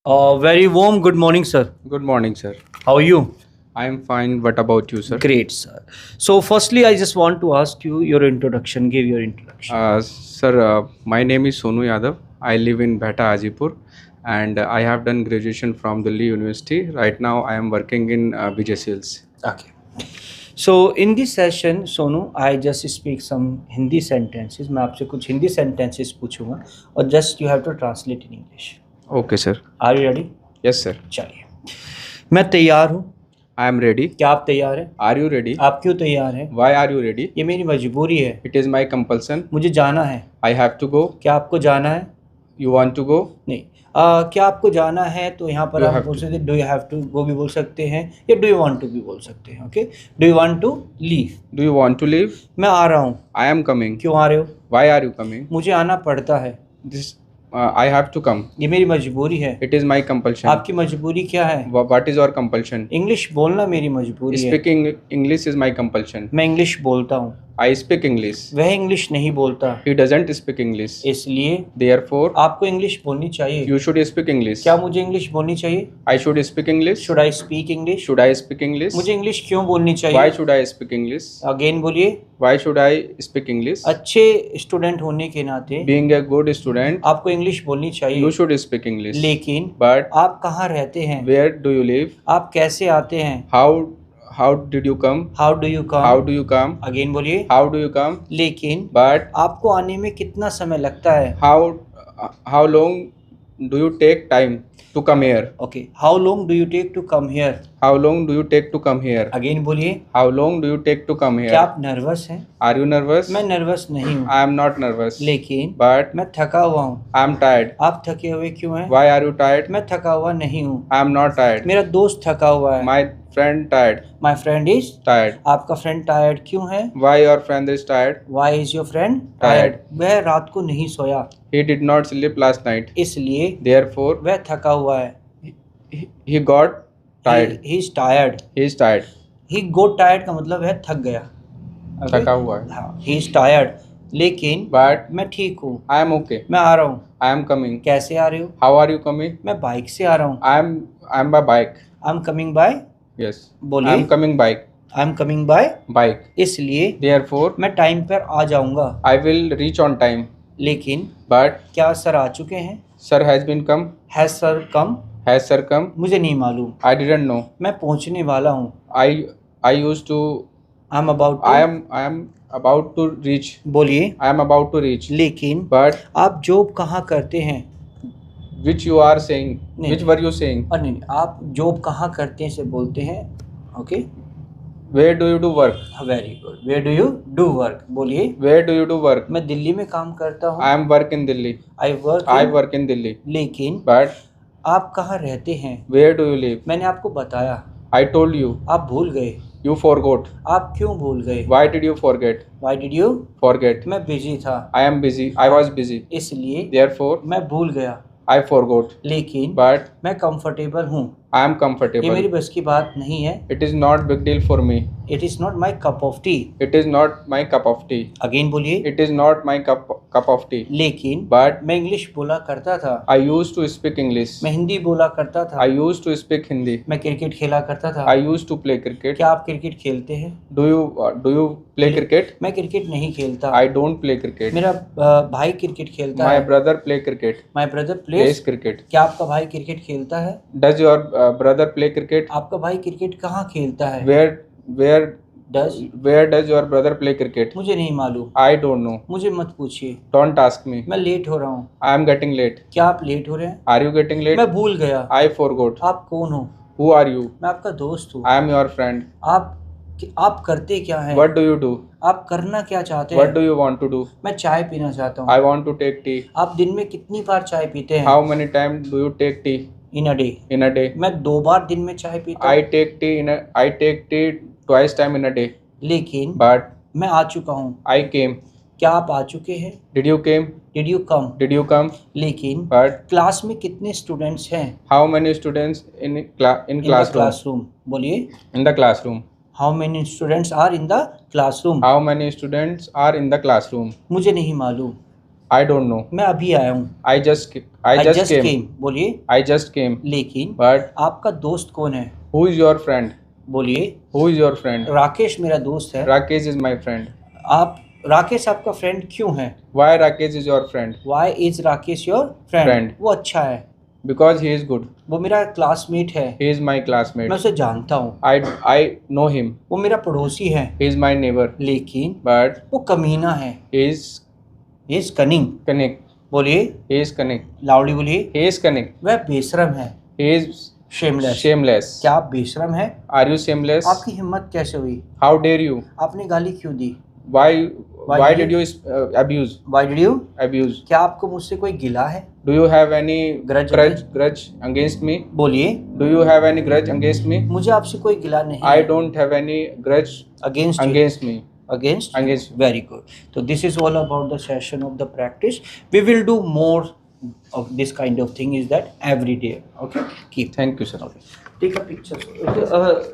Very warm good morning, sir. Good morning, sir. How are you? I am fine. What about you, sir? Great, sir. So, firstly, I just want to ask you your introduction. Give your introduction. Sir, my name is Sonu Yadav. I live in Bheta, Ajipur, and I have done graduation from Delhi University. Right now, I am working in Vijay Sales. Okay. So, in this session, Sonu, I just speak some Hindi sentences. मैं आपसे कुछ Hindi sentences पूछूंगा और just you have to translate in English. Okay, sir. Are you ready? Yes, sir. चलिए. मैं तैयार हूँ. I am ready. क्या आप तैयार हैं? Are you ready? आप क्यों तैयार हैं? Why are you ready? ये मेरी मजबूरी है. It is my compulsion. मुझे जाना है. I have to go. क्या आपको जाना है? You want to go? नहीं. क्या आपको जाना है तो यहाँ पर You आप have बोल सकते हैं डू यू हैव टू वो भी बोल सकते हैं या डू यू वांट टू भी बोल सकते हैं. Okay. Do you want to leave. Do you want to leave? मैं आ रहा हूँ. I am coming. क्यों आ रहे हो? Why are you coming? मुझे आना पड़ता है. This I have to come. ये मेरी मजबूरी है. It is my compulsion. आपकी मजबूरी क्या है? What is your compulsion? English बोलना मेरी मजबूरी है. Speaking English is my compulsion. मैं इंग्लिश बोलता हूँ. I speak English. वह इंग्लिश नहीं बोलता. He doesn't speak English. इसलिए Therefore, आपको इंग्लिश बोलनी चाहिए. you should speak English. क्या मुझे इंग्लिश बोलनी चाहिए? I should speak English. Should I speak English? Should I speak English? मुझे इंग्लिश क्यों बोलनी Why चाहिए? should I speak English? Again बोलिए. Why should I speak English? अच्छे स्टूडेंट होने के नाते Being a good student, आपको इंग्लिश बोलनी चाहिए. you should speak English. लेकिन But आप कहाँ रहते हैं? where do you live? आप कैसे आते हैं? How did you come? How do you How come? do you come? Again बोलिए. How do you come? लेकिन But आपको आने में कितना समय लगता है? how long do you take time to come here? Okay. How long do you take to come here? How long do you take to come here? Again बोलिए. How long do you take to come क्या here? आप nervous हैं? Are you nervous? मैं nervous नहीं हूँ. I am not nervous. लेकिन But मैं थका हुआ हूँ. I am tired. आप थके हुए क्यों हैं? Why are you tired? मैं थका हुआ नहीं हूँ. I am not tired. मेरा दोस्त थका हुआ है. My friend tired. My friend is. Tired. आपका फ्रेंड टायर्ड क्यों है? Why your friend is tired? Why is your friend Tired. Tired? वह रात को नहीं सोया. He did not sleep last night. इसलिए Therefore, वह थका हुआ है. he got tired. He is tired. He is tired. He got tired का मतलब है थक गया. थका हुआ है. हाँ. He is tired. लेकिन But मैं ठीक हूँ. I am okay. मैं आ रहा हूँ. I am coming. कैसे आ रहे हो? How are you coming? मैं बाइक से आ रहा हूँ. I am by bike. I am coming by. Yes. बोलिए. I am coming bike. I am coming by. Bike. इसलिए Therefore, मैं टाइम पर आ जाऊंगा. I will reach on time. लेकिन But क्या सर आ चुके हैं? sir has been come. है sir come? Has sir come? मुझे नहीं मालूम. I didn't know. मैं पहुंचने वाला हूँ. I used to. I am about. I am about to reach. बोलिए. I am about to reach. लेकिन But आप जॉब कहाँ करते हैं? which you are saying? नहीं. Which were you saying? और नहीं, आप जॉब कहाँ करते हैं से बोलते हैं. Okay. Where do you do work? Very good. Where do you do work? बोलिए. Where do you do work? मैं दिल्ली में काम करता हूँ. I am work in Delhi. I work. I work in Delhi. लेकिन But आप कहाँ रहते हैं? where do you live? मैंने आपको बताया. I told you. आप भूल गए. You forgot. आप क्यों भूल गए? Why did you forget? Why did you? Forget. मैं बिजी था. I am busy. I was busy. इसलिए Therefore, मैं भूल गया. I forgot. लेकिन But मैं कंफर्टेबल हूँ. I am ये comfortable. मेरी बस की बात नहीं है. It is not big deal for me. It is not my cup of T. It is not my cup of tea. Again बोलिए. It is not my cup of tea. लेकिन But मैं English बोला करता था. I used to speak English. मैं हिंदी बोला करता था. I used to speak Hindi. मैं क्रिकेट खेला करता था. I used to play cricket. क्या आप क्रिकेट खेलते हैं? Do you play cricket? मैं क्रिकेट नहीं खेलता. I don't play cricket. मेरा भाई क्रिकेट खेलता My है. brother play cricket. My brother Plays place. cricket. क्या आपका भाई क्रिकेट खेलता है? Does your brother play cricket? आपका भाई क्रिकेट कहाँ खेलता है? Where does. where does your brother play cricket? मुझे नहीं मालूम. I don't know. मुझे मत पूछिए. Don't ask me. मैं लेट हो रहा हूँ. I am getting late. क्या आप लेट हो रहे हैं? Are you getting late? मैं भूल गया. I forgot. आप कौन हो? Who are you? मैं आपका दोस्त हूँ. I am your friend. आप करते क्या हैं? What do you do? आप करना क्या चाहते What हैं? do you want to do? मैं चाय पीना चाहता हूँ. I want to take tea. आप दिन में कितनी बार चाय पीते हैं? How many times do you take tea in a day. in a day? मैं 2 बार दिन में चाय पीता I हूँ. take tea twice time in a day. लेकिन But मैं आ चुका हूँ. I came. क्या आप आ चुके हैं? Did you came? Did you come? Did you come? लेकिन But क्लास में कितने स्टूडेंट्स हैं? how many students in in the classroom? Classroom. बोलिए. In the classroom. How many students are in the classroom? How many students are in the classroom? मुझे नहीं मालूम. I don't know. मैं अभी आया हूँ. I just came. बोलिए. I just came. लेकिन But आपका दोस्त कौन है? who is your friend? बोलिए. Who is your friend? Rakesh मेरा दोस्त है. Rakesh is my friend. आप राकेश आपका फ्रेंड क्यों है? Why Rakesh is your friend? Why is Rakesh your friend? Friend. वो अच्छा है. Because he is good. वो मेरा क्लासमेट है. He is my classmate. मैं उसे जानता हूँ. I know him. वो मेरा पड़ोसी है. He is my neighbor. लेकिन But वो कमीना है. he is is cunning. cunning. बोलिए. He is cunning. लाउडली बोलिए. He is cunning. वह बेशरम है. He is shameless. shameless. क्या आप बेशरम है? Are you shameless? आपकी हिम्मत कैसे हुई? How dare you? आपने गाली क्यों दी? Why Why did you abuse? Why did you? Abuse. क्या आपको मुझसे कोई गिला है? Do you have any Grudge against me? बोलिए. Do you have any grudge against me? मुझे आपसे कोई गिला नहीं. I don't have any grudge against you. against me. Against Against. Very good. So this is all about the session of the practice. We will do more of this kind of thing is that every day. Okay. Keep. Thank you, sir. Okay. Take a picture.